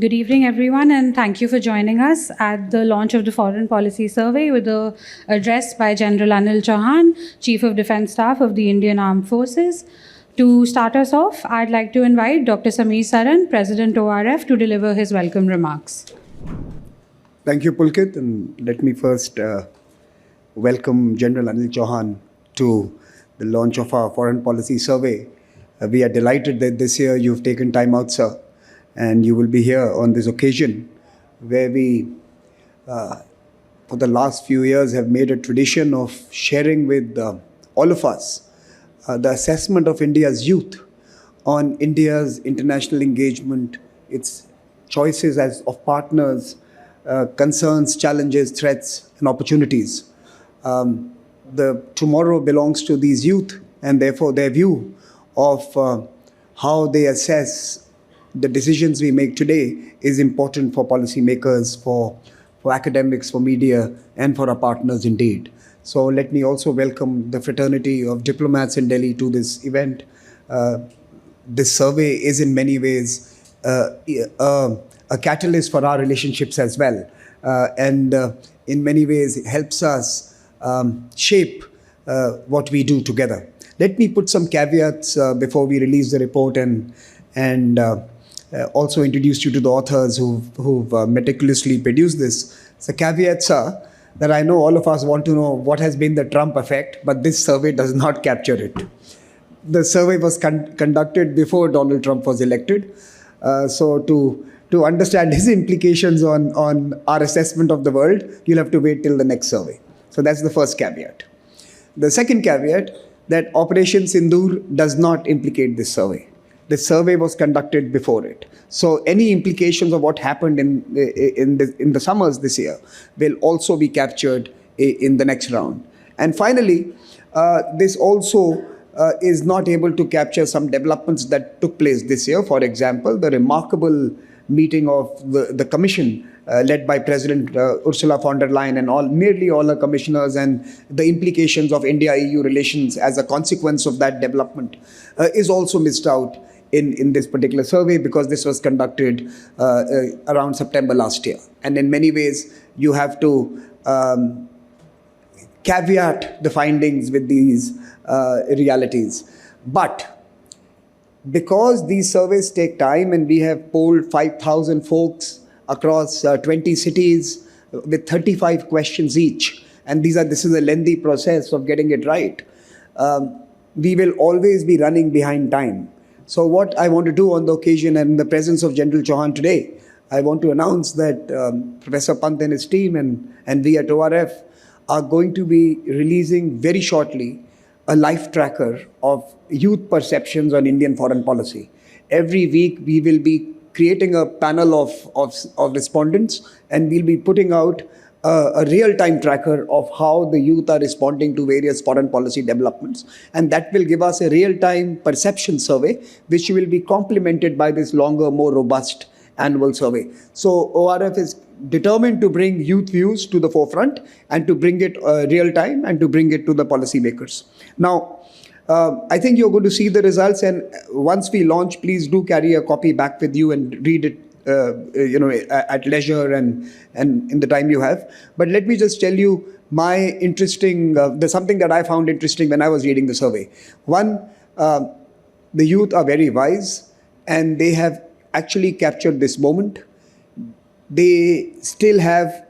Good evening, everyone, and thank you for joining us at the launch of the Foreign Policy Survey with an address by General Anil Chauhan, Chief of Defence Staff of the Indian Armed Forces. To start us off, I'd like to invite Dr. Samir Saran, President ORF, to deliver his welcome remarks. Thank you, Pulkit, and let me first welcome General Anil Chauhan to the launch of our Foreign Policy Survey. We are delighted that this year you've taken time out, sir, and you will be here on this occasion where we, for the last few years, have made a tradition of sharing with all of us the assessment of India's youth on India's international engagement, its choices as of partners, concerns, challenges, threats, and opportunities. The tomorrow belongs to these youth, and therefore their view of how they assess the decisions we make today is important for policymakers, for academics, for media, and for our partners indeed. So let me also welcome the fraternity of diplomats in Delhi to this event. This survey is in many ways a catalyst for our relationships as well, and in many ways it helps us shape what we do together. Let me put some caveats before we release the report and also introduce you to the authors who've meticulously produced this. So caveats are that I know all of us want to know what has been the Trump effect, but this survey does not capture it. The survey was conducted before Donald Trump was elected. So to understand his implications on our assessment of the world, you'll have to wait till the next survey. So that's the first caveat. The second caveat, that Operation Sindoor does not implicate this survey. The survey was conducted before it. So any implications of what happened in the summers this year will also be captured in the next round. And finally, this also is not able to capture some developments that took place this year. For example, the remarkable meeting of the Commission led by President Ursula von der Leyen and nearly all her commissioners, and the implications of India-EU relations as a consequence of that development is also missed out in this particular survey, because this was conducted around September last year. And in many ways, you have to caveat the findings with these realities. But because these surveys take time, and we have polled 5,000 folks across 20 cities with 35 questions each, and this is a lengthy process of getting it right, we will always be running behind time. So what I want to do on the occasion and in the presence of General Chauhan today, I want to announce that Professor Pant and his team and we at ORF are going to be releasing very shortly a life tracker of youth perceptions on Indian foreign policy. Every week we will be creating a panel of respondents, and we'll be putting out a real-time tracker of how the youth are responding to various foreign policy developments. And that will give us a real-time perception survey, which will be complemented by this longer, more robust annual survey. So ORF is determined to bring youth views to the forefront, and to bring it real-time, and to bring it to the policymakers. Now, I think you're going to see the results, and once we launch, please do carry a copy back with you and read it at leisure and in the time you have. But let me just tell you there's something that I found interesting when I was reading the survey. One, the youth are very wise, and they have actually captured this moment. They still have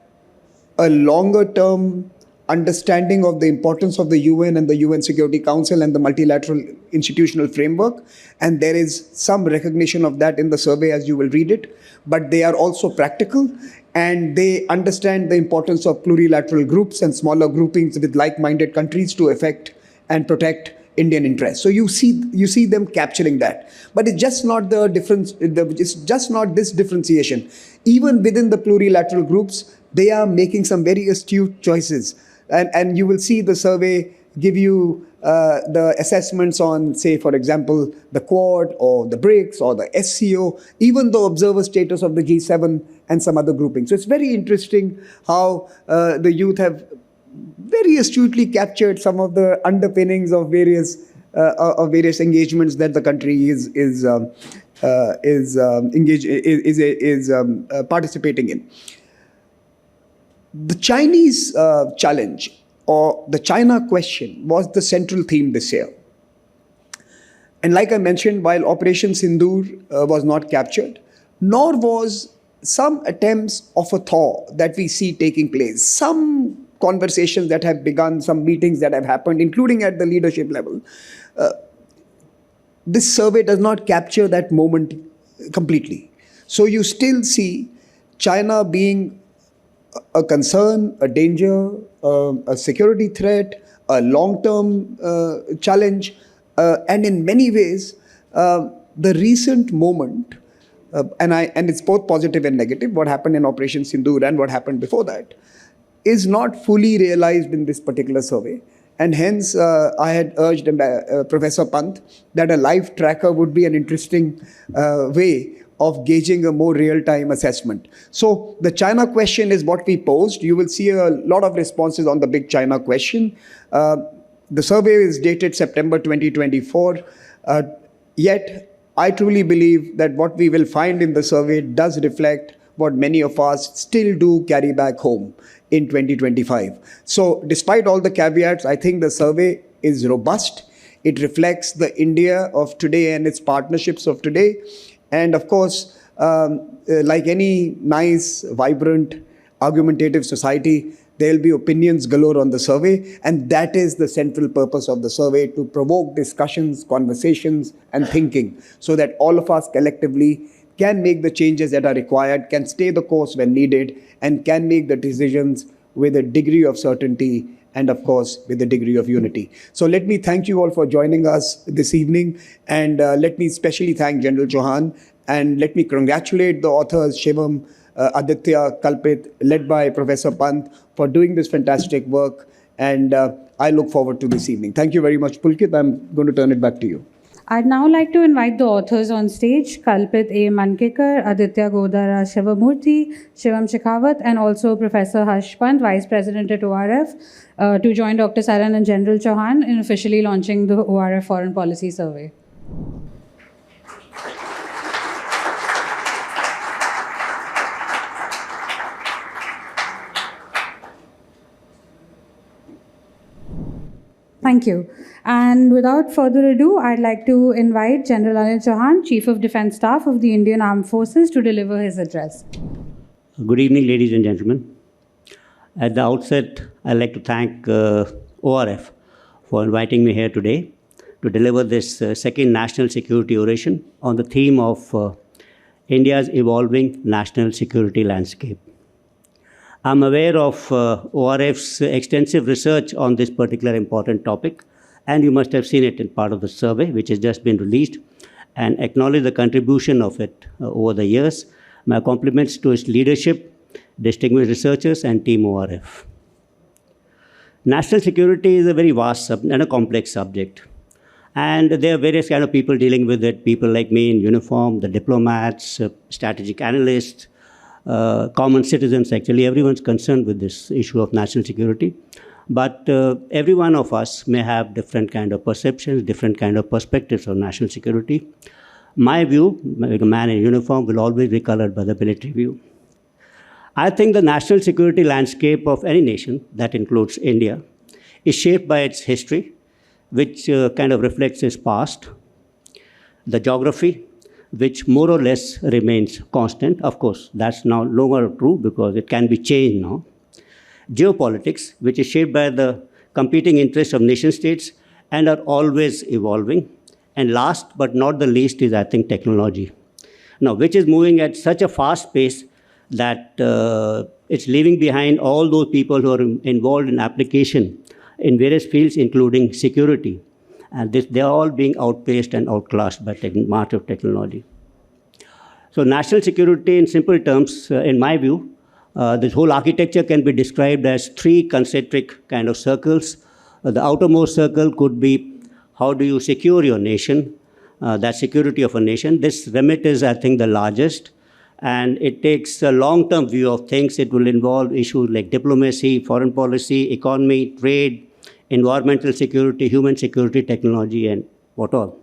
a longer term understanding of the importance of the UN and the UN Security Council and the multilateral institutional framework. And there is some recognition of that in the survey as you will read it. But they are also practical, and they understand the importance of plurilateral groups and smaller groupings with like-minded countries to affect and protect Indian interests. So you see them capturing that. But it's just not the difference. It's just not this differentiation. Even within the plurilateral groups, they are making some very astute choices. And you will see the survey give you the assessments on, say, for example, the Quad or the BRICS or the SCO, even the observer status of the G7 and some other groupings. So it's very interesting how the youth have very astutely captured some of the underpinnings of various engagements that the country is participating in. The Chinese challenge or the China question was the central theme this year. And like I mentioned, while Operation Sindoor was not captured, nor was some attempts of a thaw that we see taking place, some conversations that have begun, some meetings that have happened, including at the leadership level, this survey does not capture that moment completely. So you still see China being a concern, a danger, a security threat, a long-term challenge, and in many ways, the recent moment, and it's both positive and negative, what happened in Operation Sindoor and what happened before that, is not fully realized in this particular survey. And hence, I had urged Professor Pant that a live tracker would be an interesting way of gauging a more real-time assessment. So the China question is what we posed. You will see a lot of responses on the big China question. The survey is dated September 2024. Yet, I truly believe that what we will find in the survey does reflect what many of us still do carry back home in 2025. So despite all the caveats, I think the survey is robust. It reflects the India of today and its partnerships of today. And of course, like any nice, vibrant, argumentative society, there will be opinions galore on the survey. And that is the central purpose of the survey, to provoke discussions, conversations, and thinking, so that all of us collectively can make the changes that are required, can stay the course when needed, and can make the decisions with a degree of certainty and, of course, with a degree of unity. So let me thank you all for joining us this evening, and let me especially thank General Chauhan, and let me congratulate the authors Shivam, Aditya, Kalpit, led by Professor Pant, for doing this fantastic work, and I look forward to this evening. Thank you very much, Pulkit. I'm going to turn it back to you. I'd now like to invite the authors on stage, Kalpit A. Mankekar, Aditya Godara Shivamurthy, Shivam Shekhawat, and also Professor Harsh Pant, Vice President at ORF, to join Dr. Saran and General Chauhan in officially launching the ORF Foreign Policy Survey. Thank you. And without further ado, I'd like to invite General Anil Chauhan, Chief of Defence Staff of the Indian Armed Forces, to deliver his address. Good evening, ladies and gentlemen. At the outset, I'd like to thank ORF for inviting me here today to deliver this second national security oration on the theme of India's evolving national security landscape. I'm aware of ORF's extensive research on this particular important topic, and you must have seen it in part of the survey, which has just been released, and acknowledge the contribution of it over the years. My compliments to its leadership, distinguished researchers, and Team ORF. National security is a very vast and a complex subject. And there are various kind of people dealing with it, people like me in uniform, the diplomats, strategic analysts, common citizens. Actually, everyone's concerned with this issue of national security. But every one of us may have different kind of perceptions, different kind of perspectives on national security. My view, like a man in uniform, will always be colored by the military view. I think the national security landscape of any nation, that includes India, is shaped by its history, which kind of reflects its past, the geography, which more or less remains constant. Of course, that's now no longer true because it can be changed now. Geopolitics, which is shaped by the competing interests of nation states and are always evolving. And last but not the least is, I think, technology. Now, which is moving at such a fast pace that it's leaving behind all those people who are involved in application in various fields, including security. And they're all being outpaced and outclassed by march of technology. So national security, in simple terms, in my view, this whole architecture can be described as three concentric kind of circles. The outermost circle could be, how do you secure your nation, that security of a nation. This remit is, I think, the largest. And it takes a long-term view of things. It will involve issues like diplomacy, foreign policy, economy, trade, environmental security, human security, technology, and what all.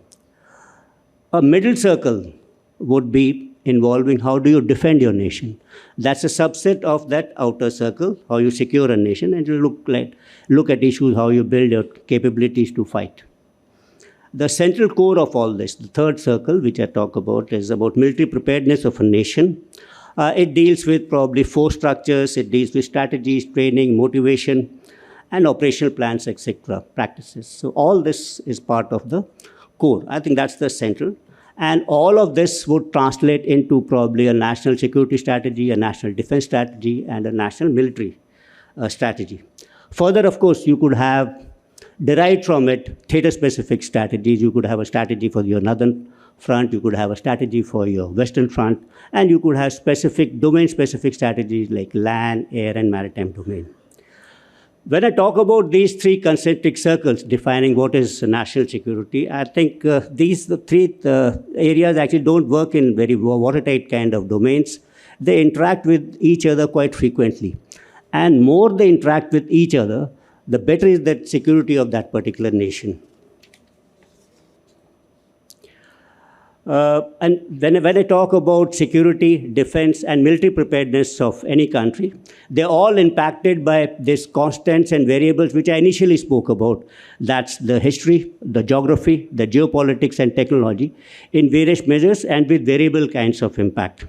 A middle circle would be involving how do you defend your nation. That's a subset of that outer circle, how you secure a nation, and you look at issues, how you build your capabilities to fight. The central core of all this, the third circle, which I talk about, is about military preparedness of a nation. It deals with probably force structures, it deals with strategies, training, motivation, and operational plans, etc., practices. So all this is part of the core. I think that's the central. And all of this would translate into probably a national security strategy, a national defense strategy, and a national military strategy. Further, of course, you could have derived from it theater-specific strategies. You could have a strategy for your northern front, you could have a strategy for your western front, and you could have specific, domain-specific strategies like land, air, and maritime domain. When I talk about these three concentric circles defining what is national security, I think these three areas actually don't work in very watertight kind of domains. They interact with each other quite frequently. And more they interact with each other, the better is the security of that particular nation. And when I talk about security, defense, and military preparedness of any country, they're all impacted by these constants and variables which I initially spoke about. That's the history, the geography, the geopolitics, and technology in various measures and with variable kinds of impact.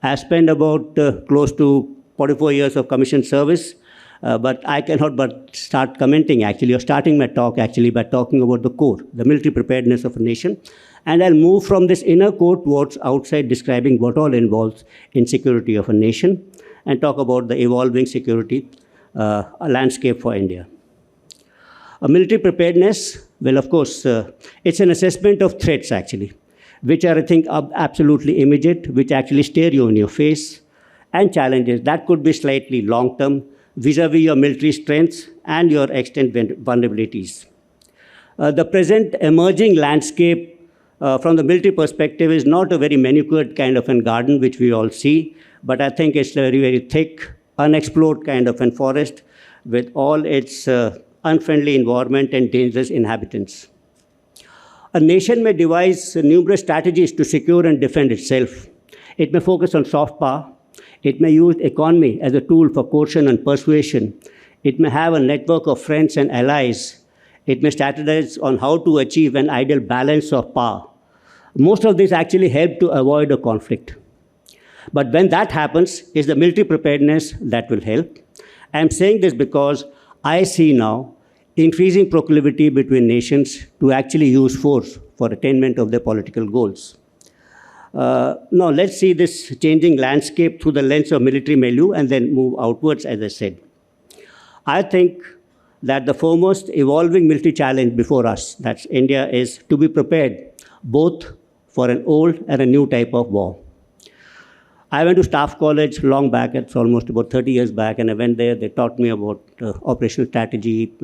I spent about close to 44 years of commissioned service, but I cannot but start commenting actually, or starting my talk actually by talking about the core, the military preparedness of a nation. And I'll move from this inner core towards outside, describing what all involves in security of a nation, and talk about the evolving security landscape for India. A military preparedness, well, of course, it's an assessment of threats actually, which are, I think, absolutely immediate, which actually stare you in your face, and challenges that could be slightly long-term, vis-a-vis your military strengths and your extent vulnerabilities. The present emerging landscape from the military perspective is not a very manicured kind of a garden which we all see, but I think it's a very, very thick, unexplored kind of a forest with all its unfriendly environment and dangerous inhabitants. A nation may devise numerous strategies to secure and defend itself. It may focus on soft power. It may use economy as a tool for coercion and persuasion. It may have a network of friends and allies. It may strategize on how to achieve an ideal balance of power. Most of this actually help to avoid a conflict. But when that happens, it's the military preparedness that will help. I'm saying this because I see now increasing proclivity between nations to actually use force for attainment of their political goals. Now, let's see this changing landscape through the lens of military milieu and then move outwards, as I said. I think that the foremost evolving military challenge before us, that's India, is to be prepared both for an old and a new type of war. I went to staff college long back, it's almost about 30 years back, and I went there, they taught me about operational strategy,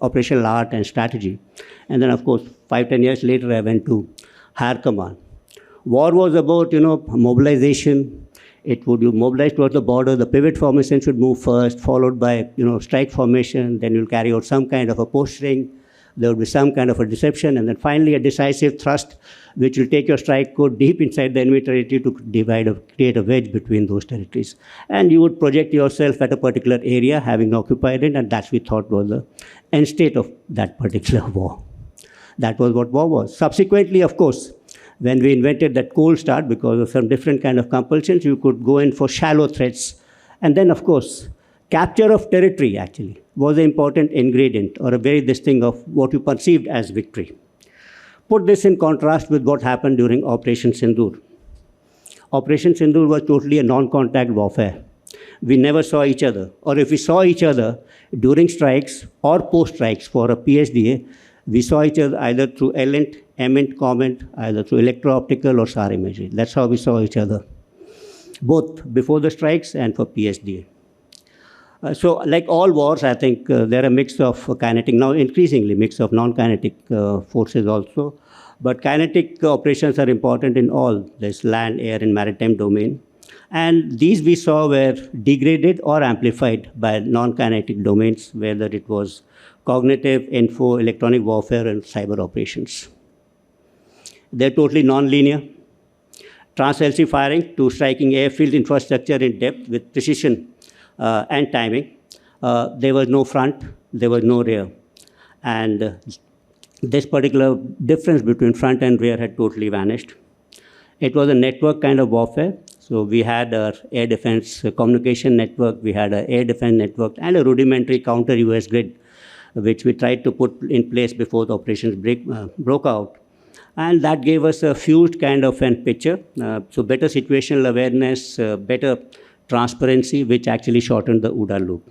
operational art and strategy. And then, of course, 5-10 years later, I went to higher command. War was about, mobilization. It would mobilize towards the border. The pivot formation should move first, followed by, strike formation. Then you'll carry out some kind of a posturing. There will be some kind of a deception. And then finally, a decisive thrust, which will take your strike code deep inside the enemy territory to create a wedge between those territories. And you would project yourself at a particular area, having occupied it. And that's, we thought, was the end state of that particular war. That was what war was. Subsequently, of course, when we invented that cold start, because of some different kind of compulsions, you could go in for shallow threats. And then, of course, capture of territory, actually, was an important ingredient or a very distinct of what you perceived as victory. Put this in contrast with what happened during Operation Sindoor. Operation Sindoor was totally a non-contact warfare. We never saw each other. Or if we saw each other during strikes or post-strikes for a PSDA, we saw each other either through ELINT, EMINT, COMINT, either through electro-optical or SAR imagery. That's how we saw each other, both before the strikes and for PSDA. So like all wars, I think there are a mix of kinetic, now increasingly mix of non-kinetic forces also. But kinetic operations are important in all this land, air, and maritime domain. And these we saw were degraded or amplified by non-kinetic domains, whether it was cognitive, info, electronic warfare, and cyber operations. They're totally non-linear. trans-LC firing to striking airfield infrastructure in depth with precision and timing. There was no front, there was no rear. And this particular difference between front and rear had totally vanished. It was a network kind of warfare. So we had our air defense communication network, we had an air defense network, and a rudimentary counter-US grid, which we tried to put in place before the operations broke out. And that gave us a fused kind of a picture. So better situational awareness, better transparency, which actually shortened the OODA loop.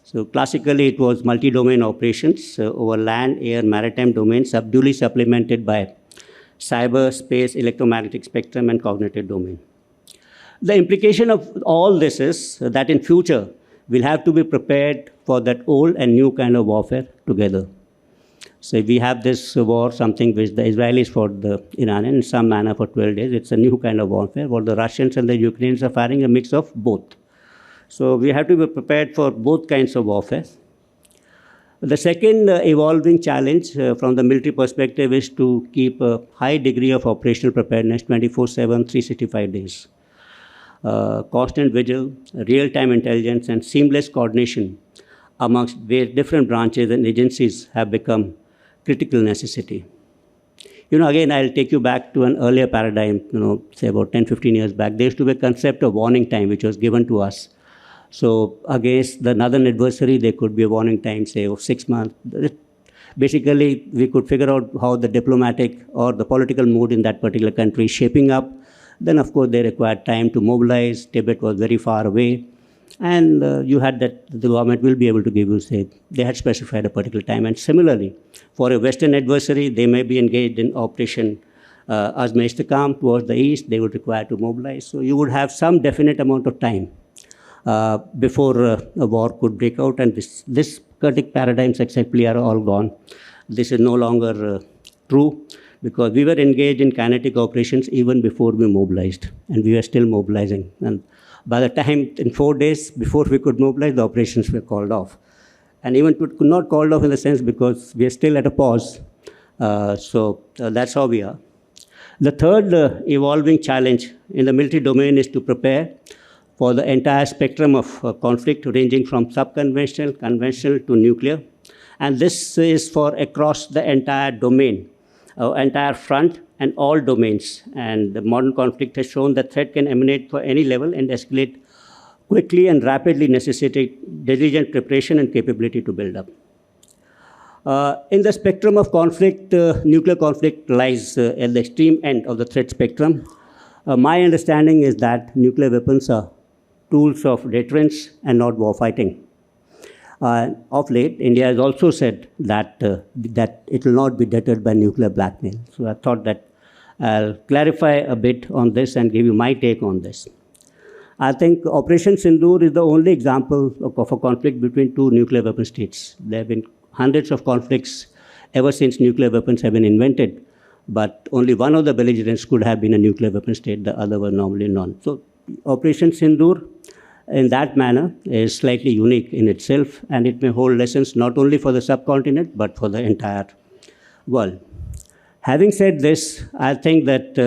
So classically, it was multi-domain operations over land, air, maritime domains, duly supplemented by cyber, space, electromagnetic spectrum, and cognitive domain. The implication of all this is that in future, we'll have to be prepared for that old and new kind of warfare together. So we have this war, something which the Israelis fought the Iranians in some manner for 12 days. It's a new kind of warfare, where the Russians and the Ukrainians are firing a mix of both. So we have to be prepared for both kinds of warfare. The second evolving challenge from the military perspective is to keep a high degree of operational preparedness 24/7, 365 days. Constant vigil, real-time intelligence, and seamless coordination amongst various different branches and agencies have become critical necessity. Again, I'll take you back to an earlier paradigm, say about 10, 15 years back. There used to be a concept of warning time, which was given to us. So against the northern adversary, there could be a warning time, say, of 6 months. Basically, we could figure out how the diplomatic or the political mood in that particular country is shaping up. Then, of course, they required time to mobilize. Tibet was very far away. And you had that the government will be able to give you, say, they had specified a particular time. And similarly, for a Western adversary, they may be engaged in Operation Azma-Istikam towards the east. They would require to mobilize. So you would have some definite amount of time before a war could break out. And this current paradigms exactly are all gone. This is no longer true, because we were engaged in kinetic operations even before we mobilized, and we were still mobilizing. And by the time, in 4 days before we could mobilize, the operations were called off. And even it could not called off in the sense because we are still at a pause. So that's how we are. The third evolving challenge in the military domain is to prepare for the entire spectrum of conflict, ranging from sub-conventional, conventional to nuclear. And this is for across the entire domain, entire front and all domains. And the modern conflict has shown that threat can emanate for any level and escalate quickly and rapidly, necessitating diligent preparation and capability to build up. In the spectrum of conflict, nuclear conflict lies at the extreme end of the threat spectrum. My understanding is that nuclear weapons are tools of deterrence and not war fighting. Of late, India has also said that it will not be deterred by nuclear blackmail. So I thought that I'll clarify a bit on this and give you my take on this. I think Operation Sindoor is the only example of a conflict between two nuclear weapon states. There have been hundreds of conflicts ever since nuclear weapons have been invented, but only one of the belligerents could have been a nuclear weapon state, the other were normally none. So Operation Sindoor, in that manner, is slightly unique in itself, and it may hold lessons not only for the subcontinent, but for the entire world. Having said this, I think that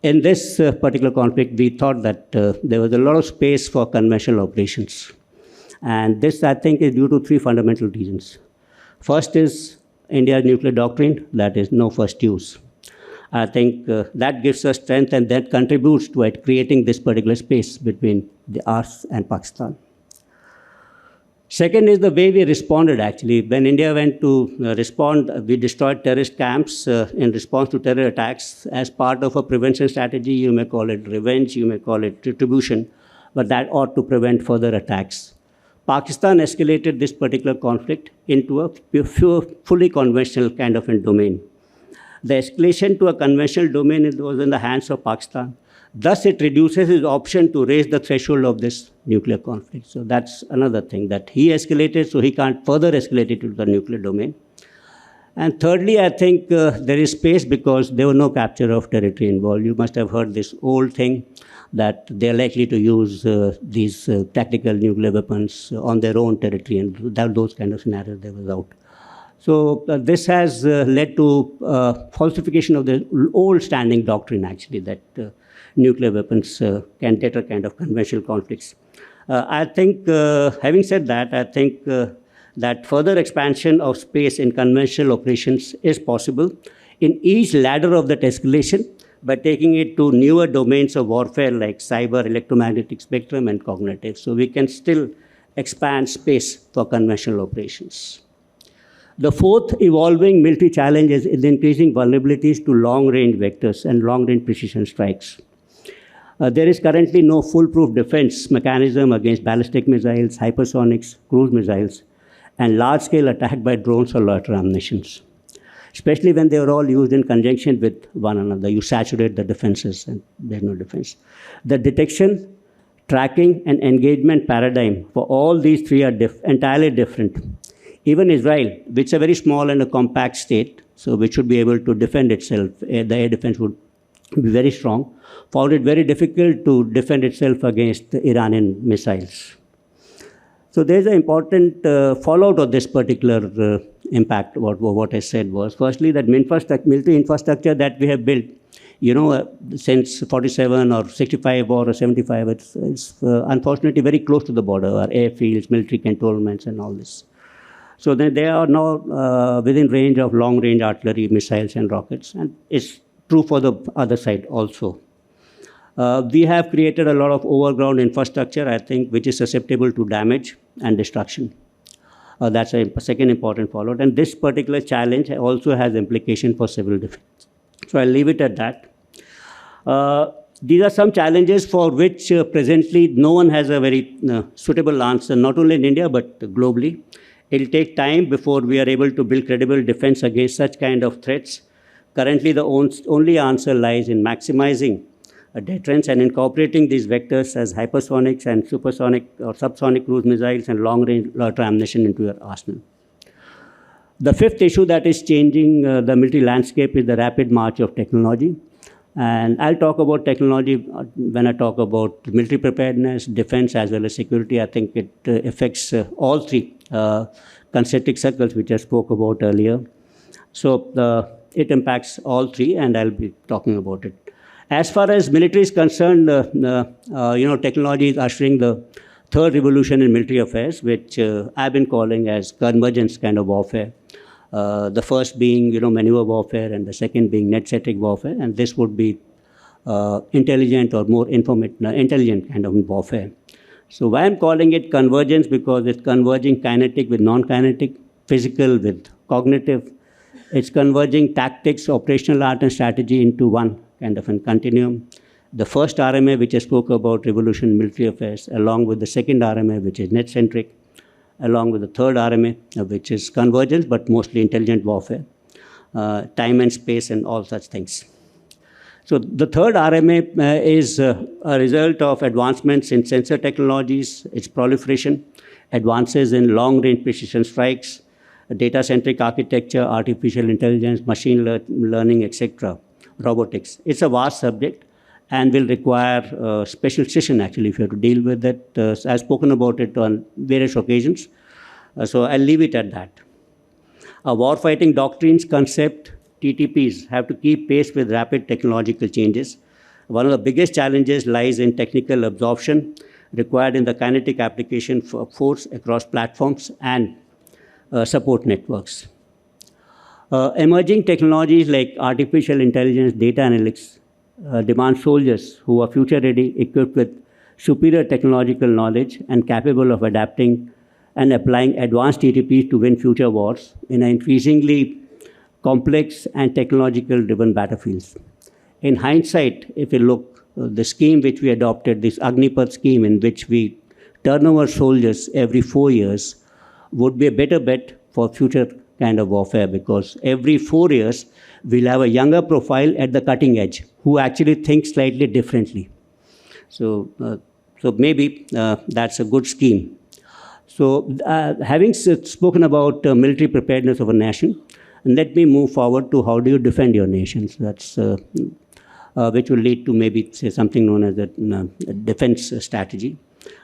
in this particular conflict, we thought that there was a lot of space for conventional operations. And this, I think, is due to three fundamental reasons. First is India's nuclear doctrine, that is no first use. I think that gives us strength, and that contributes to it, creating this particular space between us and Pakistan. Second is the way we responded, actually. When India went to respond, we destroyed terrorist camps in response to terror attacks as part of a prevention strategy. You may call it revenge, you may call it retribution, but that ought to prevent further attacks. Pakistan escalated this particular conflict into a fully conventional kind of a domain. The escalation to a conventional domain was in the hands of Pakistan. Thus, it reduces his option to raise the threshold of this nuclear conflict. So that's another thing, that he escalated, so he can't further escalate it to the nuclear domain. And thirdly, I think there is space because there was no capture of territory involved. You must have heard this old thing that they're likely to use these tactical nuclear weapons on their own territory, and those kind of scenarios they was out. So this has led to falsification of the old standing doctrine, actually, that nuclear weapons can deter kind of conventional conflicts. I think, having said that, I think that further expansion of space in conventional operations is possible in each ladder of that escalation by taking it to newer domains of warfare like cyber, electromagnetic spectrum, and cognitive. So we can still expand space for conventional operations. The fourth evolving military challenge is the increasing vulnerabilities to long-range vectors and long-range precision strikes. There is currently no foolproof defense mechanism against ballistic missiles, hypersonics, cruise missiles, and large-scale attack by drones or loiter munitions, especially when they are all used in conjunction with one another. You saturate the defenses and there's no defense. The detection, tracking, and engagement paradigm for all these three are entirely different. Even Israel, which is a very small and a compact state, so which should be able to defend itself, the air defense would be very strong, found it very difficult to defend itself against the Iranian missiles. So there's an important fallout of this particular impact. What I said was, firstly, that military infrastructure that we have built, since 47 or 65 or 75, it's unfortunately very close to the border, our airfields, military cantonments, and all this. So then they are now within range of long-range artillery, missiles, and rockets, and it's true for the other side also. We have created a lot of overground infrastructure, I think, which is susceptible to damage and destruction. That's a second important fallout. And this particular challenge also has implication for civil defense. So I'll leave it at that. These are some challenges for which presently no one has a very suitable answer, not only in India, but globally. It'll take time before we are able to build credible defense against such kind of threats. Currently, the only answer lies in maximizing deterrence and incorporating these vectors as hypersonics and supersonic or subsonic cruise missiles and long-range loiter ammunition into your arsenal. The fifth issue that is changing the military landscape is the rapid march of technology. And I'll talk about technology when I talk about military preparedness, defense, as well as security. I think it affects all three concentric circles which I spoke about earlier. So it impacts all three, and I'll be talking about it. As far as military is concerned, technology is ushering the third revolution in military affairs, which I've been calling as convergence kind of warfare. The first being, maneuver warfare, and the second being net-centric warfare, and this would be intelligent or more intelligent kind of warfare. So why I'm calling it convergence? Because it's converging kinetic with non-kinetic, physical with cognitive. It's converging tactics, operational art, and strategy into one kind of a continuum. The first RMA, which I spoke about, revolution in military affairs, along with the second RMA, which is net-centric, along with the third RMA, which is convergence, but mostly intelligent warfare, time and space, and all such things. So the third RMA is a result of advancements in sensor technologies, its proliferation, advances in long-range precision strikes, data-centric architecture, artificial intelligence, machine learning, etc., robotics. It's a vast subject and will require a special session, actually, if you have to deal with it. I've spoken about it on various occasions, so I'll leave it at that. Warfighting doctrines, concept, TTPs have to keep pace with rapid technological changes. One of the biggest challenges lies in technical absorption required in the kinetic application of force across platforms and support networks. Emerging technologies like artificial intelligence, data analytics demand soldiers who are future-ready, equipped with superior technological knowledge and capable of adapting and applying advanced TTPs to win future wars in an increasingly complex and technological-driven battlefields. In hindsight, if you look, the scheme which we adopted, this Agnipath scheme in which we turn over soldiers every 4 years, would be a better bet for future kind of warfare, because every 4 years we'll have a younger profile at the cutting edge who actually thinks slightly differently. So maybe that's a good scheme. So having spoken about military preparedness of a nation, let me move forward to how do you defend your nations. That's which will lead to maybe say something known as a defense strategy.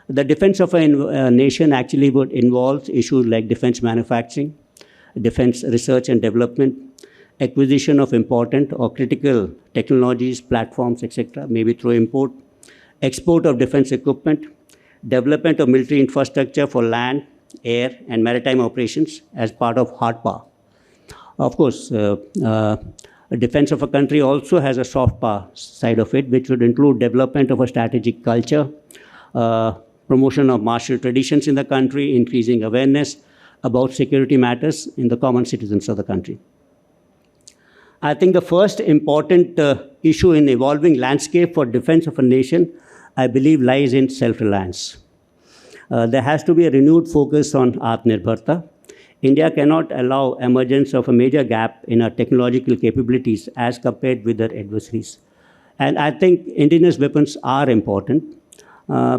The defense of a nation actually would involve issues like defense manufacturing, defense research and development, acquisition of important or critical technologies, platforms, etc., maybe through import, export of defense equipment, development of military infrastructure for land, air, and maritime operations as part of hard power. Of course, defense of a country also has a soft power side of it, which would include development of a strategic culture, promotion of martial traditions in the country, increasing awareness about security matters in the common citizens of the country. I think the first important issue in evolving landscape for defense of a nation, I believe, lies in self-reliance. There has to be a renewed focus on Atmanirbharta. India cannot allow emergence of a major gap in our technological capabilities as compared with their adversaries. And I think indigenous weapons are important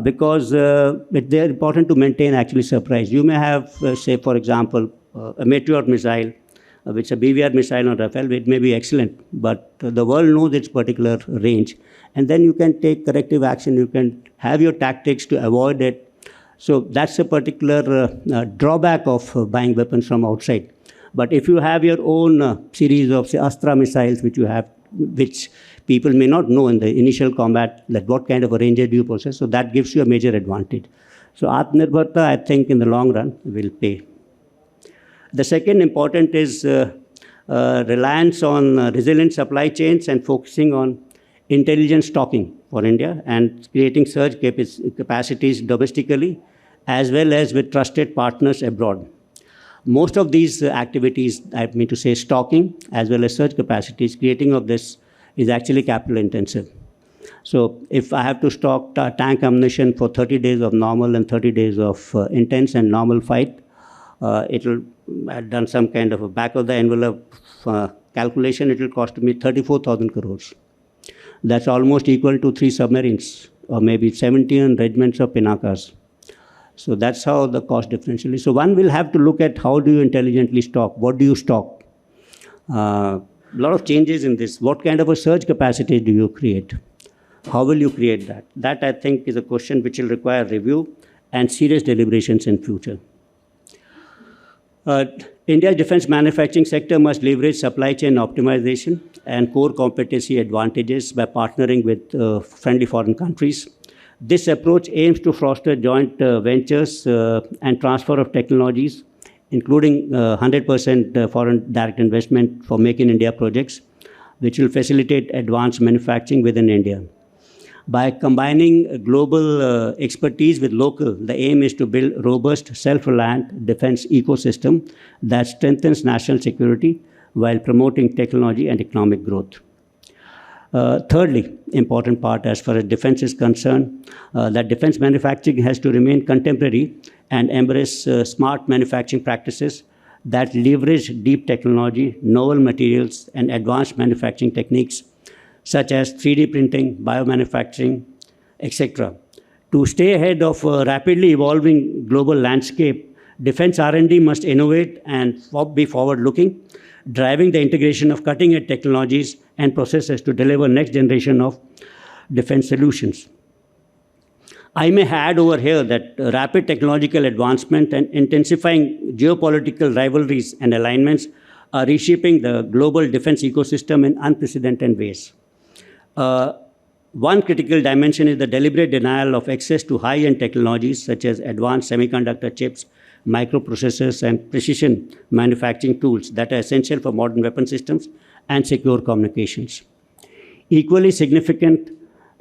because they're important to maintain actually surprise. You may have, say, for example, a Meteor missile, which is a BVR missile on Rafale, it may be excellent, but the world knows its particular range. And then you can take corrective action, you can have your tactics to avoid it. So that's a particular drawback of buying weapons from outside. But if you have your own series of, say, Astra missiles, which people may not know in the initial combat, that what kind of a range do you possess, so that gives you a major advantage. So Atmanirbharta, I think, in the long run, will pay. The second important is reliance on resilient supply chains and focusing on intelligent stocking for India and creating surge capacities domestically as well as with trusted partners abroad. Most of these activities, I mean to say stocking as well as surge capacities, creating of this is actually capital intensive. So if I have to stock tank ammunition for 30 days of normal and 30 days of intense and normal fight, I've done some kind of a back of the envelope calculation, it will cost me 34,000 crores. That's almost equal to 3 submarines or maybe 17 regiments of Pinakas. So that's how the cost differential is. So one will have to look at how do you intelligently stock, what do you stock? A lot of changes in this. What kind of a surge capacity do you create? How will you create that? That, I think, is a question which will require review and serious deliberations in future. India's defense manufacturing sector must leverage supply chain optimization and core competency advantages by partnering with friendly foreign countries. This approach aims to foster joint ventures and transfer of technologies, including 100% foreign direct investment for Make in India projects, which will facilitate advanced manufacturing within India. By combining global expertise with local, the aim is to build robust, self-reliant defense ecosystem that strengthens national security while promoting technology and economic growth. Thirdly, important part as far as defense is concerned, that defense manufacturing has to remain contemporary and embrace smart manufacturing practices that leverage deep technology, novel materials, and advanced manufacturing techniques such as 3D printing, biomanufacturing, etc. To stay ahead of a rapidly evolving global landscape, defense R&D must innovate and be forward-looking, driving the integration of cutting-edge technologies and processes to deliver next generation of defense solutions. I may add over here that rapid technological advancement and intensifying geopolitical rivalries and alignments are reshaping the global defense ecosystem in unprecedented ways. One critical dimension is the deliberate denial of access to high-end technologies such as advanced semiconductor chips, microprocessors, and precision manufacturing tools that are essential for modern weapon systems and secure communications. Equally significant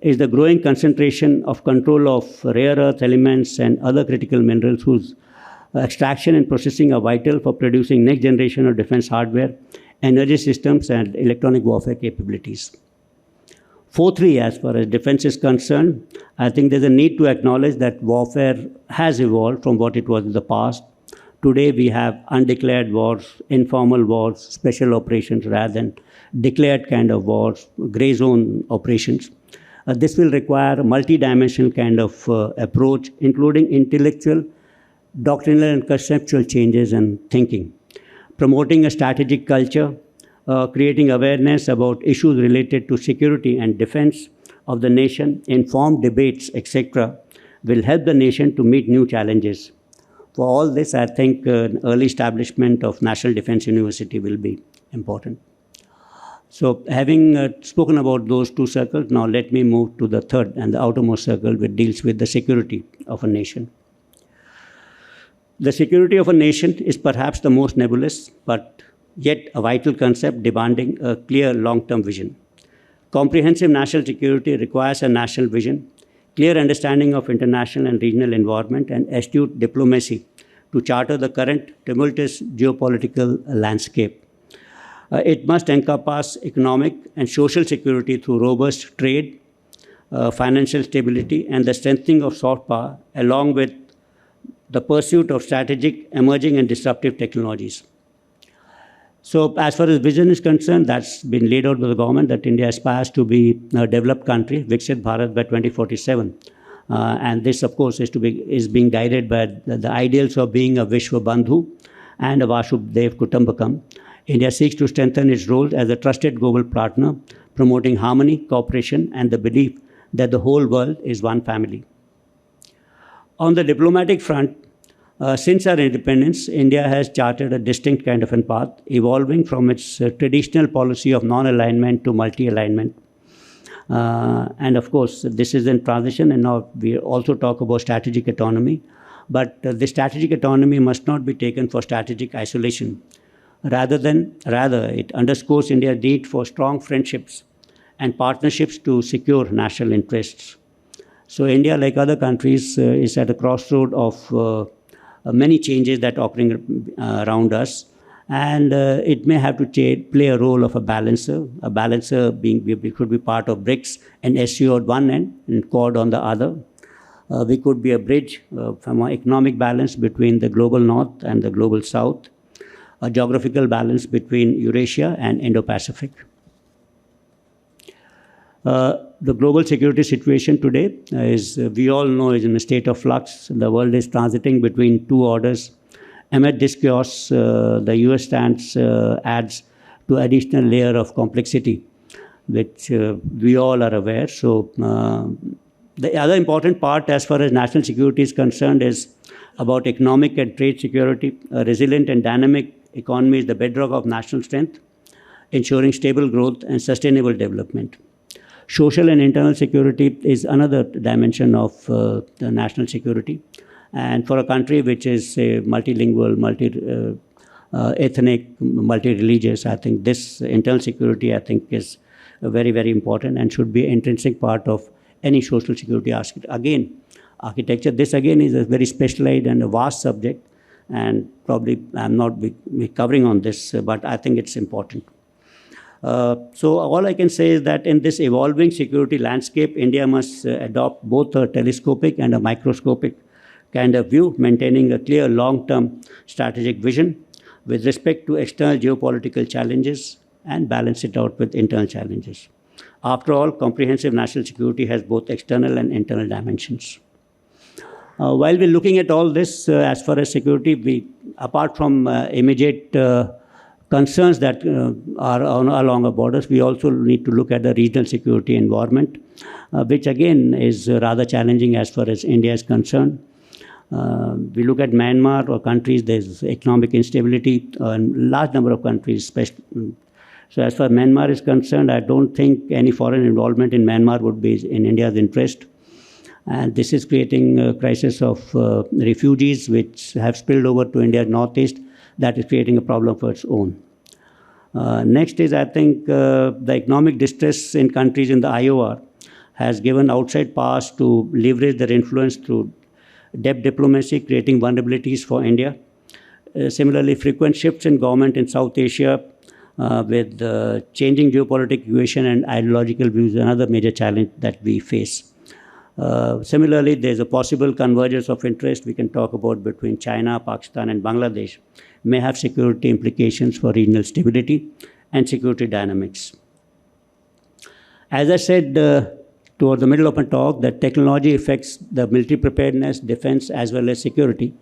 is the growing concentration of control of rare earth elements and other critical minerals whose extraction and processing are vital for producing next generation of defense hardware, energy systems, and electronic warfare capabilities. Fourthly, as far as defense is concerned, I think there's a need to acknowledge that warfare has evolved from what it was in the past. Today, we have undeclared wars, informal wars, special operations rather than declared kind of wars, gray zone operations. This will require a multi-dimensional kind of approach, including intellectual, doctrinal, and conceptual changes in thinking. Promoting a strategic culture, creating awareness about issues related to security and defense of the nation, informed debates, etc., will help the nation to meet new challenges. For all this, I think early establishment of National Defense University will be important. So having spoken about those two circles, now let me move to the third and the outermost circle, which deals with the security of a nation. The security of a nation is perhaps the most nebulous, but yet a vital concept demanding a clear long-term vision. Comprehensive national security requires a national vision, clear understanding of international and regional environment, and astute diplomacy to charter the current tumultuous geopolitical landscape. It must encompass economic and social security through robust trade, financial stability, and the strengthening of soft power, along with the pursuit of strategic, emerging, and disruptive technologies. So as far as vision is concerned, that's been laid out by the government that India aspires to be a developed country, Viksit Bharat by 2047. And this, of course, is being guided by the ideals of being a Vishwabandhu and a Vasudhaiv Kutumbakam. India seeks to strengthen its role as a trusted global partner, promoting harmony, cooperation, and the belief that the whole world is one family. On the diplomatic front, since our independence, India has charted a distinct kind of a path, evolving from its traditional policy of non-alignment to multi-alignment. And of course, this is in transition, and now we also talk about strategic autonomy. But the strategic autonomy must not be taken for strategic isolation. Rather, it underscores India's need for strong friendships and partnerships to secure national interests. So India, like other countries, is at a crossroad of many changes that are occurring around us. And it may have to play a role of a balancer being, we could be part of BRICS and SCO at one end and Quad on the other. We could be a bridge from an economic balance between the global north and the global south, a geographical balance between Eurasia and Indo-Pacific. The global security situation today is, we all know, is in a state of flux. The world is transiting between two orders. Amid this chaos, the US stance adds to additional layer of complexity, which we all are aware. So the other important part as far as national security is concerned is about economic and trade security. A resilient and dynamic economy is the bedrock of national strength, ensuring stable growth and sustainable development. Social and internal security is another dimension of the national security. And for a country which is, say, multilingual, multi-ethnic, multi-religious, I think this internal security, I think, is very, very important and should be an intrinsic part of any social security architecture. This again is a very specialized and a vast subject, and probably I'm not be covering on this, but I think it's important. So all I can say is that in this evolving security landscape, India must adopt both a telescopic and a microscopic kind of view, maintaining a clear long-term strategic vision with respect to external geopolitical challenges and balance it out with internal challenges. After all, comprehensive national security has both external and internal dimensions. While we're looking at all this, as far as security, apart from immediate concerns that are along our borders, we also need to look at the regional security environment, which again is rather challenging as far as India is concerned. We look at Myanmar or countries, there's economic instability in large number of countries. So as far as Myanmar is concerned, I don't think any foreign involvement in Myanmar would be in India's interest. And this is creating a crisis of refugees which have spilled over to India's northeast. That is creating a problem for its own. Next is, I think, the economic distress in countries in the IOR has given outside powers to leverage their influence through debt diplomacy, creating vulnerabilities for India. Similarly, frequent shifts in government in South Asia with changing geopolitical equation and ideological views is another major challenge that we face. Similarly, there's a possible convergence of interest we can talk about between China, Pakistan, and Bangladesh, may have security implications for regional stability and security dynamics. As I said toward the middle of my talk, that technology affects the military preparedness, defense, as well as security.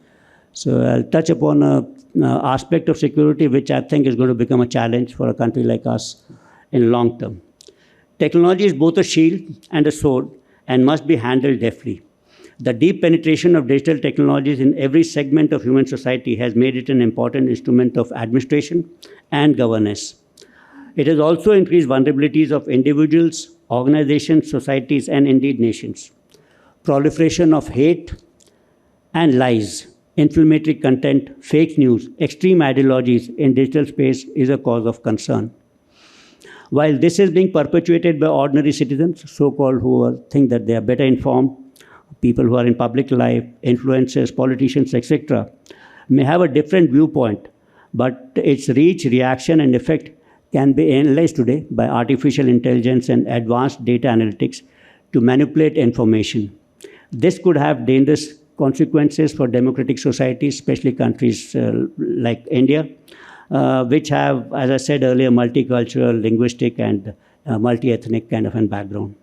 So I'll touch upon an aspect of security which I think is going to become a challenge for a country like us in long term. Technology is both a shield and a sword and must be handled deftly. The deep penetration of digital technologies in every segment of human society has made it an important instrument of administration and governance. It has also increased vulnerabilities of individuals, organizations, societies, and indeed nations. Proliferation of hate and lies, inflammatory content, fake news, extreme ideologies in digital space is a cause of concern. While this is being perpetuated by ordinary citizens, so-called who think that they are better informed, people who are in public life, influencers, politicians, etc., may have a different viewpoint, but its reach, reaction, and effect can be analyzed today by artificial intelligence and advanced data analytics to manipulate information. This could have dangerous consequences for democratic societies, especially countries like India, which have, as I said earlier, multicultural, linguistic, and multi-ethnic kind of a background.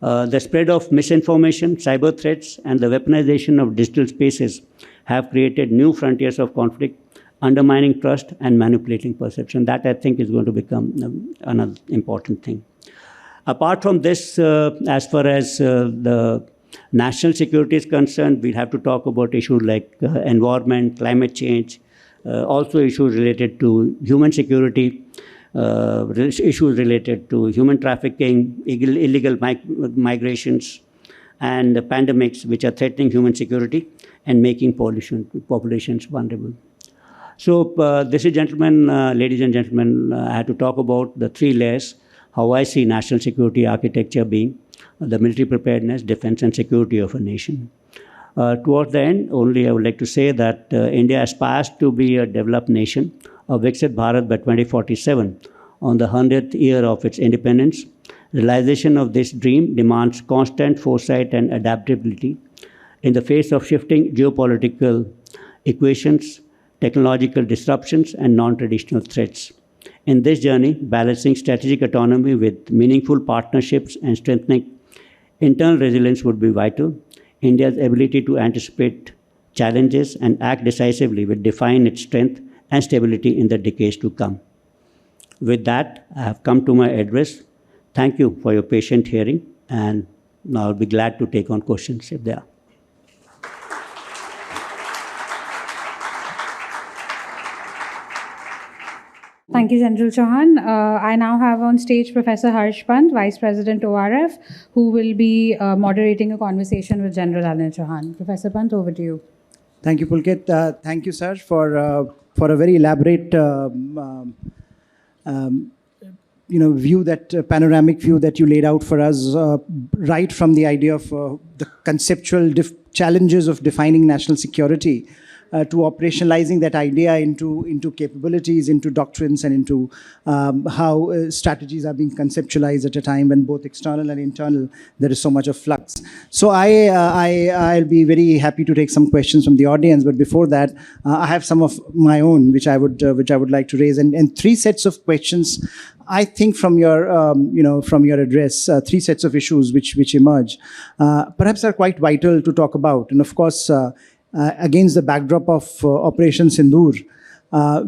The spread of misinformation, cyber threats, and the weaponization of digital spaces have created new frontiers of conflict, undermining trust and manipulating perception. That, I think, is going to become another important thing. Apart from this, as far as the national security is concerned, we'll have to talk about issues like environment, climate change, also issues related to human security, issues related to human trafficking, illegal migrations, and pandemics which are threatening human security and making populations vulnerable. So this is, gentlemen, ladies and gentlemen, I had to talk about the three layers, how I see national security architecture being the military preparedness, defense, and security of a nation. Towards the end, only I would like to say that India aspires to be a developed nation, a Viksit Bharat by 2047, on the 100th year of its independence. Realization of this dream demands constant foresight and adaptability in the face of shifting geopolitical equations, technological disruptions, and non-traditional threats. In this journey, balancing strategic autonomy with meaningful partnerships and strengthening internal resilience would be vital. India's ability to anticipate challenges and act decisively will define its strength and stability in the decades to come. With that, I have come to my address. Thank you for your patient hearing, and now I'll be glad to take on questions if there are. Thank you, General Chauhan. I now have on stage Professor Harsh Pant, Vice President ORF, who will be moderating a conversation with General Anil Chauhan. Professor Pant, over to you. Thank you, Pulkit. Thank you, sir, for a very elaborate view, that panoramic view that you laid out for us, right from the idea of the conceptual challenges of defining national security to operationalizing that idea into capabilities, into doctrines, and into how strategies are being conceptualized at a time when both external and internal there is so much of flux. So I'll be very happy to take some questions from the audience, but before that, I have some of my own which I would like to raise, and three sets of questions. I think from your from your address, three sets of issues which emerge, perhaps are quite vital to talk about, and of course. Against the backdrop of Operation Sindoor,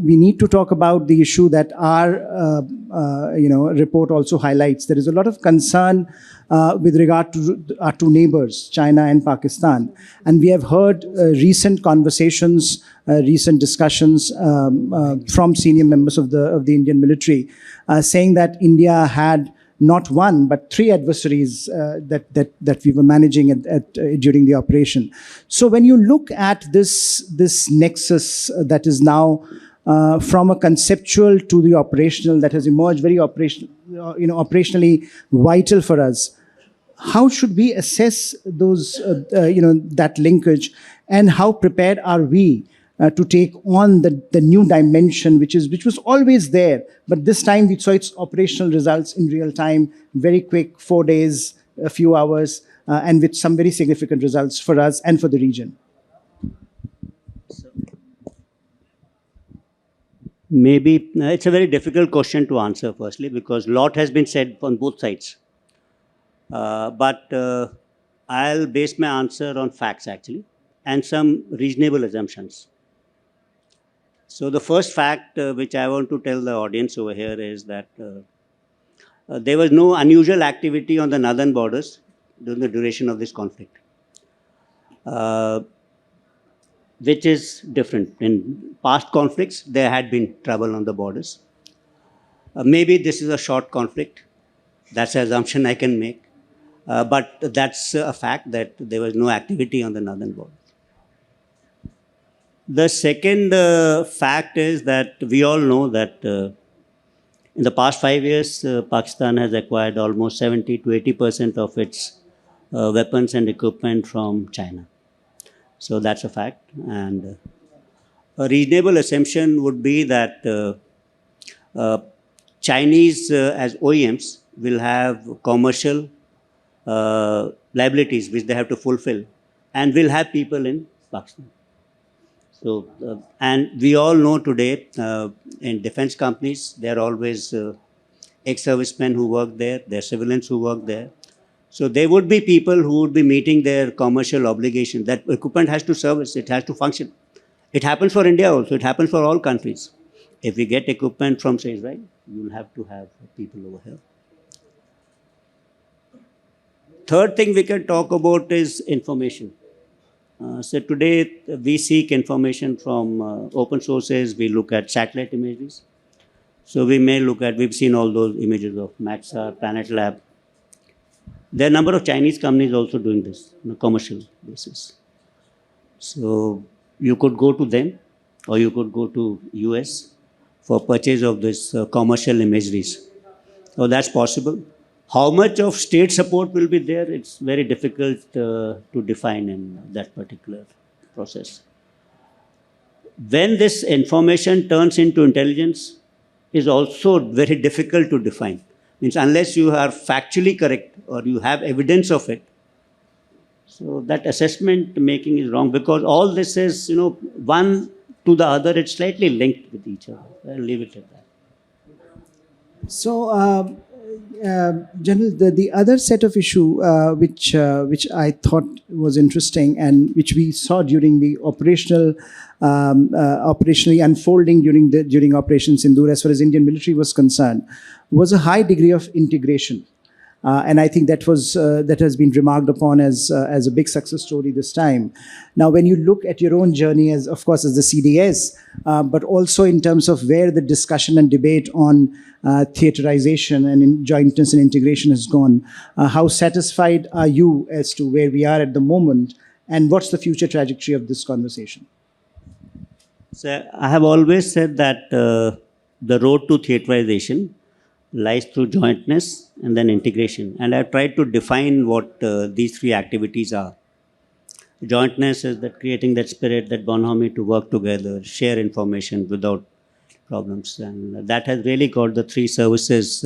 we need to talk about the issue that our report also highlights. There is a lot of concern with regard to our two neighbors, China and Pakistan, and we have heard recent conversations, recent discussions from senior members of the Indian military, saying that India had not one, but three adversaries that we were managing during the operation. So when you look at this nexus that is now from a conceptual to the operational, that has emerged very operationally vital for us, how should we assess those that linkage, and how prepared are we to take on the new dimension, which was always there, but this time we saw its operational results in real time, very quick, 4 days, a few hours, and with some very significant results for us and for the region. Maybe it's a very difficult question to answer, firstly, because a lot has been said on both sides. But I'll base my answer on facts, actually, and some reasonable assumptions. So the first fact which I want to tell the audience over here is that there was no unusual activity on the northern borders during the duration of this conflict. uh, which is different. In past conflicts, there had been trouble on the borders. Maybe this is a short conflict. That's an assumption I can make. But that's a fact that there was no activity on the northern border. The second fact is that we all know that in the past 5 years, Pakistan has acquired almost 70 to 80% of its weapons and equipment from China. So that's a fact. And a reasonable assumption would be that Chinese as OEMs will have commercial liabilities which they have to fulfill and will have people in Pakistan. So, and we all know today in defense companies, there are always ex-servicemen who work there, there are civilians who work there. So there would be people who would be meeting their commercial obligations. That equipment has to service, it has to function. It happens for India also, it happens for all countries. If we get equipment from, say, Israel, you'll have to have people over here. Third thing we can talk about is information. So today we seek information from open sources, we look at satellite images. So we may look at, we've seen all those images of Maxar, Planet Lab. There are a number of Chinese companies also doing this on a commercial basis. So you could go to them or you could go to US for purchase of this commercial imageries. So that's possible. How much of state support will be there, it's very difficult to define in that particular process. When this information turns into intelligence is also very difficult to define. Means unless you are factually correct or you have evidence of it. So that assessment making is wrong because all this is, one to the other, it's slightly linked with each other. I'll leave it at that. So, General, the other set of issue which I thought was interesting and which we saw during the operationally unfolding during Operation Sindoor as far as Indian military was concerned was a high degree of integration. And I think that has been remarked upon as a big success story this time. Now, when you look at your own journey as, of course, as the CDS, but also in terms of where the discussion and debate on theaterization and jointness and integration has gone, how satisfied are you as to where we are at the moment, and what's the future trajectory of this conversation? So I have always said that the road to theaterization lies through jointness and then integration. And I've tried to define what these three activities are. Jointness is that creating that spirit, that bonhomie to work together, share information without problems. And that has really got the three services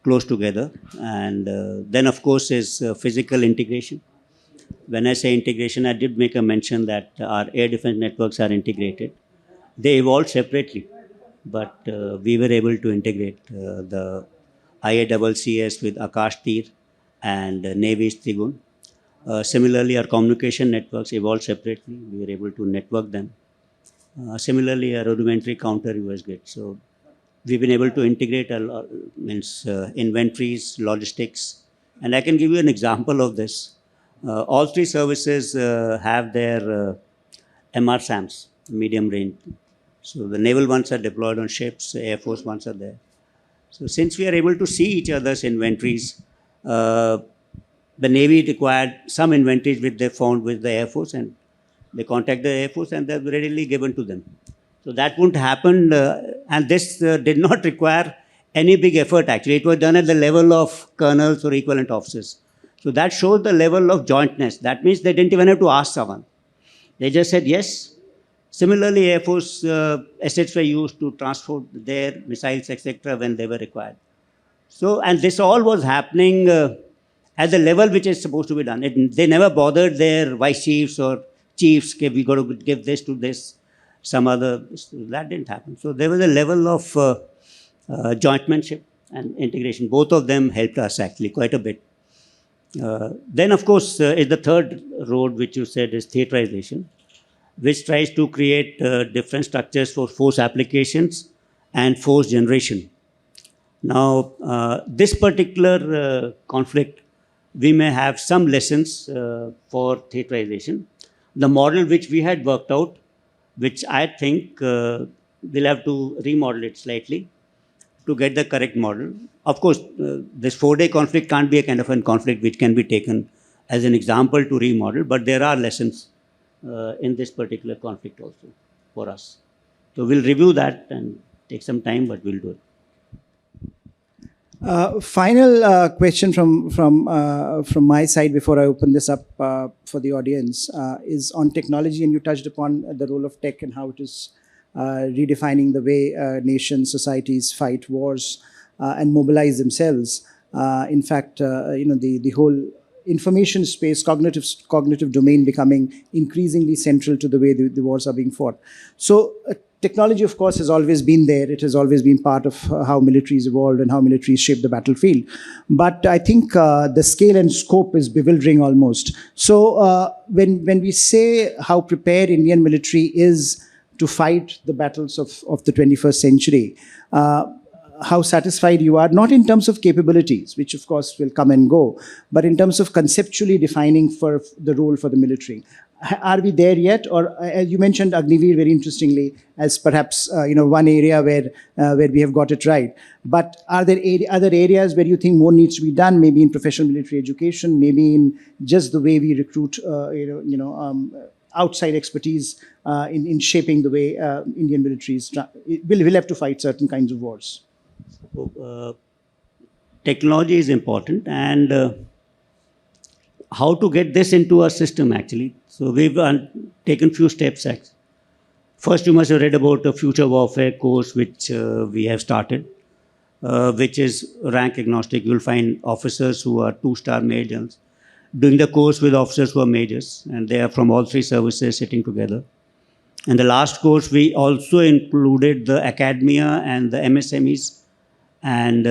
close together. And then, of course, is physical integration. When I say integration, I did make a mention that our air defense networks are integrated. They evolved separately. But we were able to integrate the IACCS with Akash Tir and Navy's Trigun. Similarly, our communication networks evolved separately. We were able to network them. Similarly, our rudimentary counter US grid. So we've been able to integrate inventories, logistics. And I can give you an example of this. All three services have their MRSAMs, medium range. So the naval ones are deployed on ships, Air Force ones are there. So since we are able to see each other's inventories, the Navy required some inventories which they found with the Air Force, and they contact the Air Force and they're readily given to them. So that wouldn't happen, and this did not require any big effort actually. It was done at the level of colonels or equivalent officers. So that shows the level of jointness. That means they didn't even have to ask someone. They just said yes. Similarly, Air Force assets were used to transport their missiles, etc., when they were required. So, and this all was happening at the level which is supposed to be done. They never bothered their vice chiefs or chiefs, okay, we got to give this to this, some other, that didn't happen. So there was a level of jointmanship and integration. Both of them helped us actually quite a bit. Then, of course, is the third road, which you said is theaterization, which tries to create different structures for force applications and force generation. Now, this particular conflict we may have some lessons for theaterization. The model which we had worked out, which I think we'll have to remodel it slightly to get the correct model. Of course, this 4-day conflict can't be a kind of a conflict which can be taken as an example to remodel, but there are lessons in this particular conflict also for us. So we'll review that and take some time, but we'll do it. Final question from my side before I open this up for the audience is on technology, and you touched upon the role of tech and how it is redefining the way nations, societies fight wars and mobilize themselves. In fact, the whole information space, cognitive domain becoming increasingly central to the way the wars are being fought. So technology, of course, has always been there. It has always been part of how militaries evolved and how militaries shape the battlefield. But I think the scale and scope is bewildering almost. So when we say how prepared Indian military is to fight the battles of the 21st century, how satisfied you are, not in terms of capabilities, which of course will come and go, but in terms of conceptually defining for the role for the military. Are we there yet? Or you mentioned Agniveer very interestingly as perhaps one area where we have got it right. But are there other areas where you think more needs to be done? Maybe in professional military education, maybe in just the way we recruit, outside expertise in shaping the way Indian militaries will have to fight certain kinds of wars. Technology is important, and how to get this into our system actually. So we've taken few steps. First, you must have read about the future warfare course which we have started, which is rank agnostic. You'll find officers who are 2-star majors doing the course with officers who are majors, and they are from all 3 services sitting together. And the last course, we also included the academia and the MSMEs and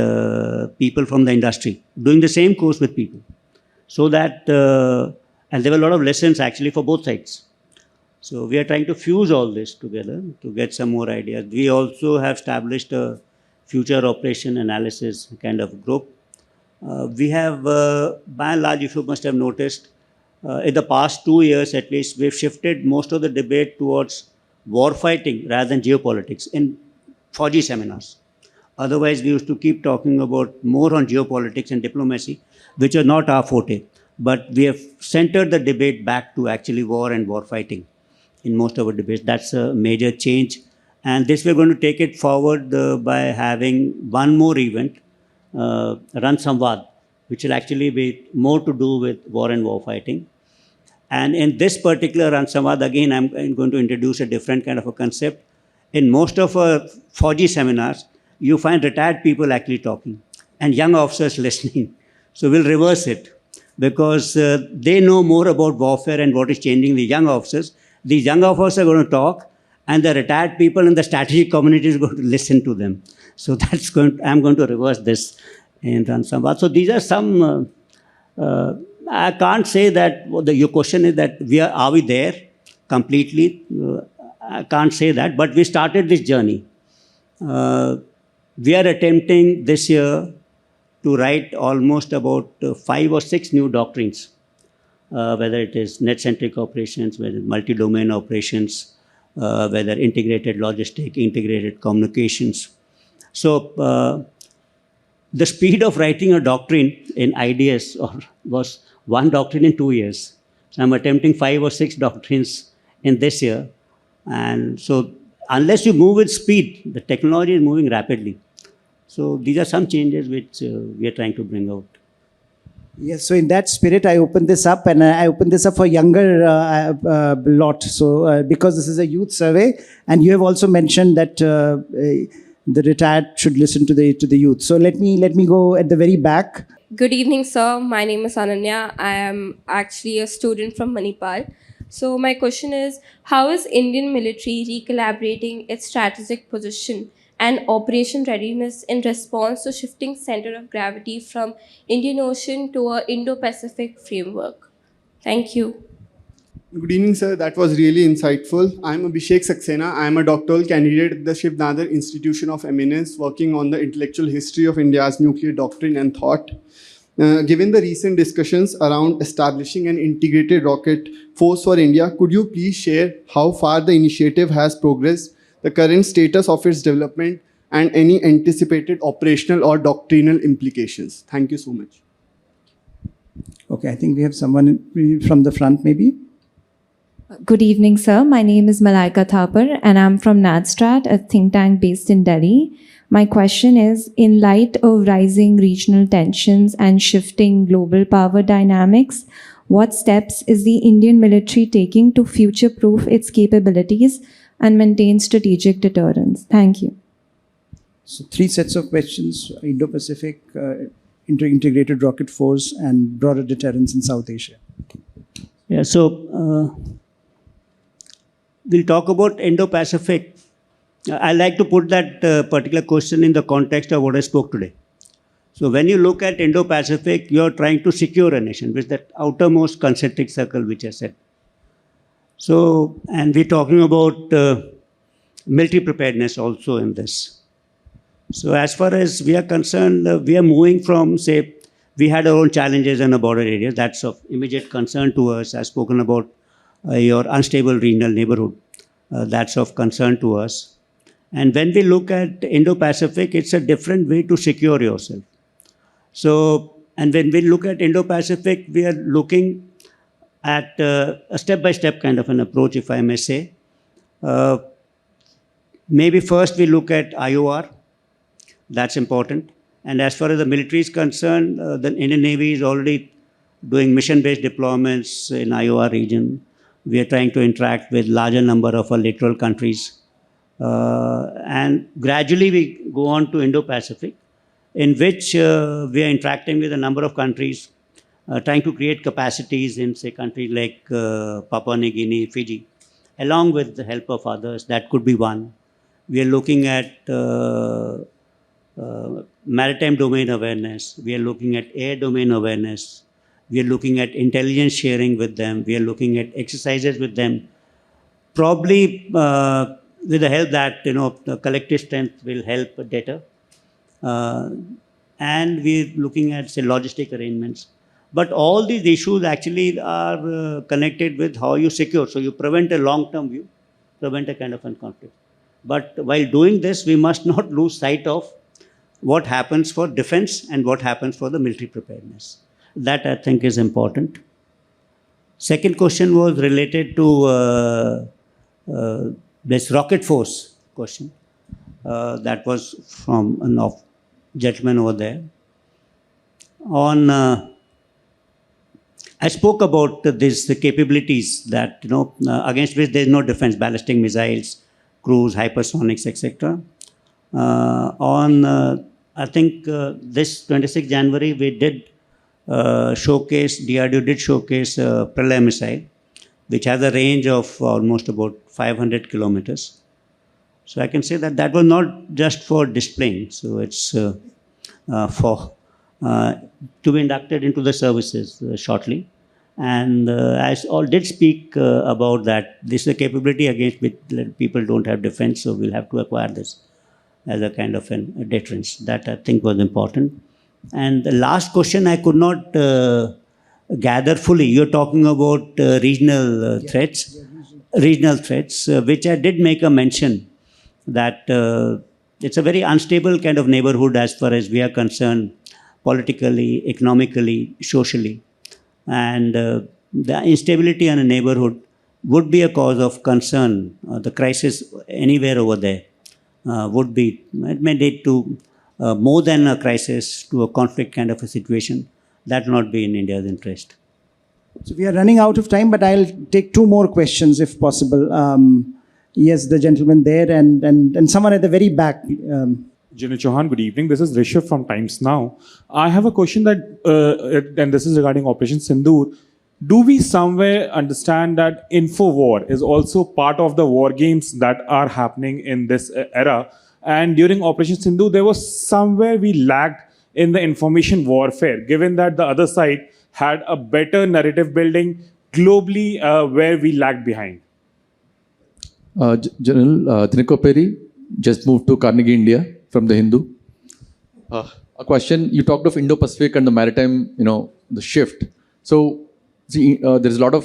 people from the industry doing the same course with people. So that, and there were a lot of lessons actually for both sides. So we are trying to fuse all this together to get some more ideas. We also have established a future operation analysis kind of group. We have, by and large, if you must have noticed, in the past 2 years at least, we've shifted most of the debate towards war fighting rather than geopolitics in Fauji seminars. Otherwise, we used to keep talking about more on geopolitics and diplomacy, which are not our forte. But we have centered the debate back to actually war and war fighting in most of our debates. That's a major change. And this we're going to take it forward by having one more event, Ran Samvad, which will actually be more to do with war and war fighting. And in this particular Ran Samvad, again, I'm going to introduce a different kind of a concept. In most of our Fauji seminars, you find retired people actually talking and young officers listening. So we'll reverse it because they know more about warfare and what is changing the young officers. These young officers are going to talk, and the retired people in the strategic community is going to listen to them. So that's I'm going to reverse this in Ran Samvad. So these are some, I can't say that, your question is that are we there completely? I can't say that, but we started this journey. We are attempting this year to write almost about 5 or 6 new doctrines, whether it is net-centric operations, whether multi-domain operations, whether integrated logistic, integrated communications. So the speed of writing a doctrine in IDS was 1 doctrine in 2 years. So I'm attempting 5 or 6 doctrines in this year. And so unless you move with speed, the technology is moving rapidly. So these are some changes which we are trying to bring out. Yes, so in that spirit, I open this up, and I open this up for younger lot. So because this is a youth survey, and you have also mentioned that the retired should listen to the youth. So let me go at the very back. Good evening, sir. My name is Ananya. I am actually a student from Manipal. So my question is, how is Indian military recalibrating its strategic position and operation readiness in response to shifting center of gravity from Indian Ocean to a Indo-Pacific framework? Thank you. Good evening, sir. That was really insightful. I'm Abhishek Saxena. I'm a doctoral candidate at the Shivnadar Institution of Eminence, working on the intellectual history of India's nuclear doctrine and thought. Given the recent discussions around establishing an integrated rocket force for India, could you please share how far the initiative has progressed, the current status of its development, and any anticipated operational or doctrinal implications? Thank you so much. Okay, I think we have someone from the front, maybe. Good evening, sir. My name is Malaika Thapar, and I'm from NADSTRAT, a think tank based in Delhi. My question is, in light of rising regional tensions and shifting global power dynamics, what steps is the Indian military taking to future-proof its capabilities and maintain strategic deterrence? Thank you. So 3 sets of questions: Indo-Pacific, integrated rocket force, and broader deterrence in South Asia. Yeah, so we'll talk about Indo-Pacific. I like to put that particular question in the context of what I spoke today. So when you look at Indo-Pacific, you're trying to secure a nation, with that outermost concentric circle which I said. So, and we're talking about military preparedness also in this. So as far as we are concerned, we are moving from, say, we had our own challenges in the border areas. That's of immediate concern to us. I've spoken about your unstable regional neighborhood. That's of concern to us. And when we look at Indo-Pacific, it's a different way to secure yourself. So, and when we look at Indo-Pacific, we are looking at a step-by-step kind of an approach, if I may say. Maybe first we look at IOR. That's important. And as far as the military is concerned, the Indian Navy is already doing mission-based deployments in IOR region. We are trying to interact with larger number of our littoral countries. And gradually we go on to Indo-Pacific, in which we are interacting with a number of countries, trying to create capacities in, say, countries like Papua New Guinea, Fiji, along with the help of others. That could be one. We are looking at maritime domain awareness. We are looking at air domain awareness. We are looking at intelligence sharing with them. We are looking at exercises with them. Probably with the help that, the collective strength will help better. And we're looking at, say, logistic arrangements. But all these issues actually are connected with how you secure. So you prevent a long-term view, prevent a kind of a conflict. But while doing this, we must not lose sight of what happens for defense and what happens for the military preparedness. That, I think, is important. Second question was related to this rocket force question. That was from a gentleman over there. I spoke about the capabilities that, against which there is no defense: ballistic missiles, cruise, hypersonics, etc. I think this 26th January, we did showcase, DRDO did showcase Pralay missile, which has a range of almost about 500 kilometers. So I can say that that was not just for displaying. So it's for to be inducted into the services shortly. And I did speak about that. This is a capability against which people don't have defense, so we'll have to acquire this as a kind of a deterrence. That, I think, was important. And the last question I could not gather fully. You're talking about regional threats, which I did make a mention that it's a very unstable kind of neighborhood as far as we are concerned, politically, economically, socially. And the instability in a neighborhood would be a cause of concern. The crisis anywhere over there it may lead to more than a crisis, to a conflict kind of a situation. That will not be in India's interest. So we are running out of time, but I'll take 2 more questions if possible. Yes, the gentleman there and someone at the very back. Anil Chauhan, good evening. This is Rishabh from Times Now. I have a question that, and this is regarding Operation Sindoor. Do we somewhere understand that Infowar is also part of the war games that are happening in this era? And during Operation Sindoor, there was somewhere we lagged in the information warfare, given that the other side had a better narrative building globally where we lagged behind. General Trinco Perry just moved to Carnegie, India from the Hindu. a question. You talked of Indo-Pacific and the maritime, the shift. So, see, there's a lot of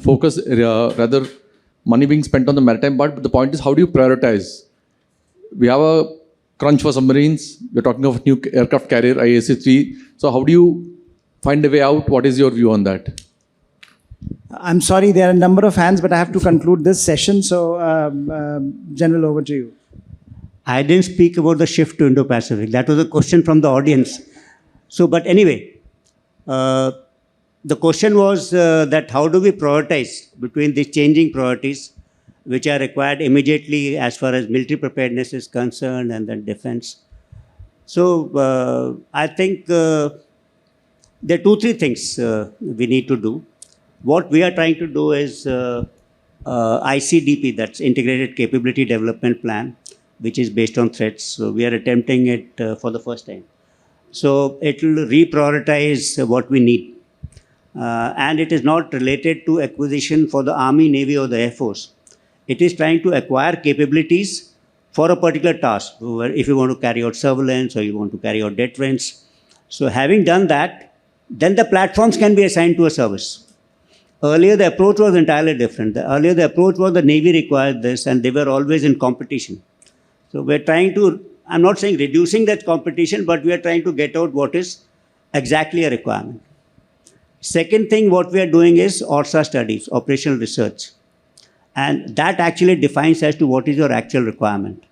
focus, rather money being spent on the maritime part. But the point is, how do you prioritize? We have a crunch for submarines. We're talking of new aircraft carrier, IAC-3. So, how do you find a way out? What is your view on that? I'm sorry, there are a number of hands, but I have to conclude this session. So, General, over to you. I didn't speak about the shift to Indo-Pacific. That was a question from the audience. So, but anyway, the question was that how do we prioritize between these changing priorities which are required immediately as far as military preparedness is concerned and then defense. So, I think there are 2-3 things we need to do. What we are trying to do is ICDP, that's Integrated Capability Development Plan, which is based on threats. So we are attempting it for the first time. So it will reprioritize what we need. And it is not related to acquisition for the Army, Navy or the Air Force. It is trying to acquire capabilities for a particular task. If you want to carry out surveillance or you want to carry out deterrence. So having done that, then the platforms can be assigned to a service. Earlier, the approach was entirely different. Earlier, the approach was the Navy required this and they were always in competition. So we're trying to, I'm not saying reducing that competition, but we are trying to get out what is exactly a requirement. Second thing, what we are doing is ORSA studies, operational research. And that actually defines as to what is your actual requirement.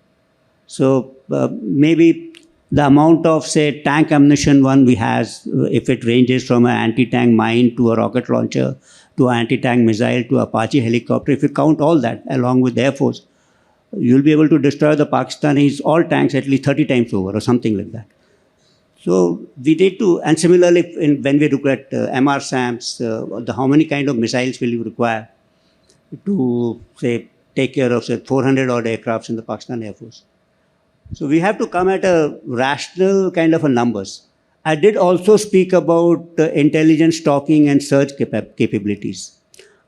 So maybe the amount of, say, tank ammunition one we has, if it ranges from an anti-tank mine to a rocket launcher, to an anti-tank missile, to Apache helicopter, if you count all that along with the Air Force, you'll be able to destroy the Pakistanis, all tanks at least 30 times over or something like that. So we need to, and similarly when we look at MR-SAMs, how many kind of missiles will you require to, say, take care of, say, 400 odd aircrafts in the Pakistan Air Force. So we have to come at a rational kind of a numbers. I did also speak about intelligence stalking and search capabilities.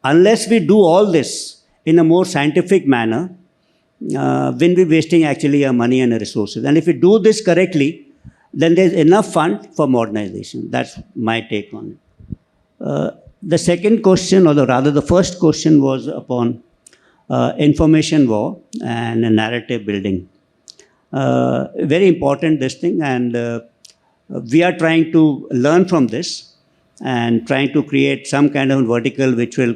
Unless we do all this in a more scientific manner, we'll be wasting actually our money and our resources. And if we do this correctly, then there's enough fund for modernization. That's my take on it. The second question, or rather the first question, was upon information war and narrative building. Very important, this thing, and we are trying to learn from this and trying to create some kind of vertical which will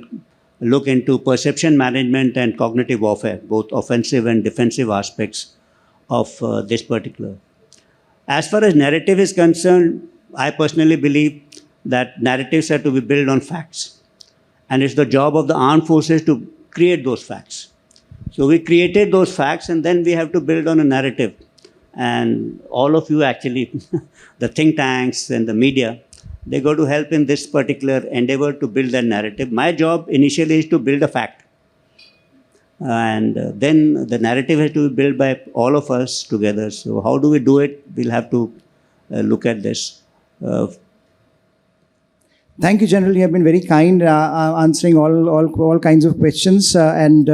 look into perception management and cognitive warfare, both offensive and defensive aspects of this particular. As far as narrative is concerned, I personally believe that narratives are to be built on facts. And it's the job of the armed forces to create those facts. So we created those facts and then we have to build on a narrative. And all of you actually, the think tanks and the media, they go to help in this particular endeavor to build that narrative. My job initially is to build a fact. And then the narrative has to be built by all of us together. So how do we do it? We'll have to look at this. Thank you, General. You have been very kind, answering all kinds of questions and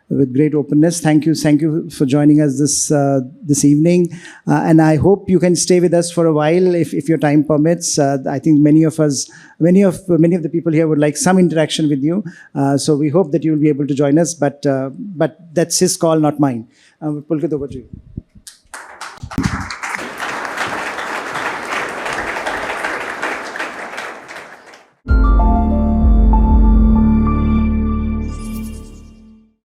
with great openness. Thank you for joining us this evening. And I hope you can stay with us for a while if your time permits. I think many of the people here would like some interaction with you. So we hope that you will be able to join us. But that's his call, not mine. Pulkit, over to you.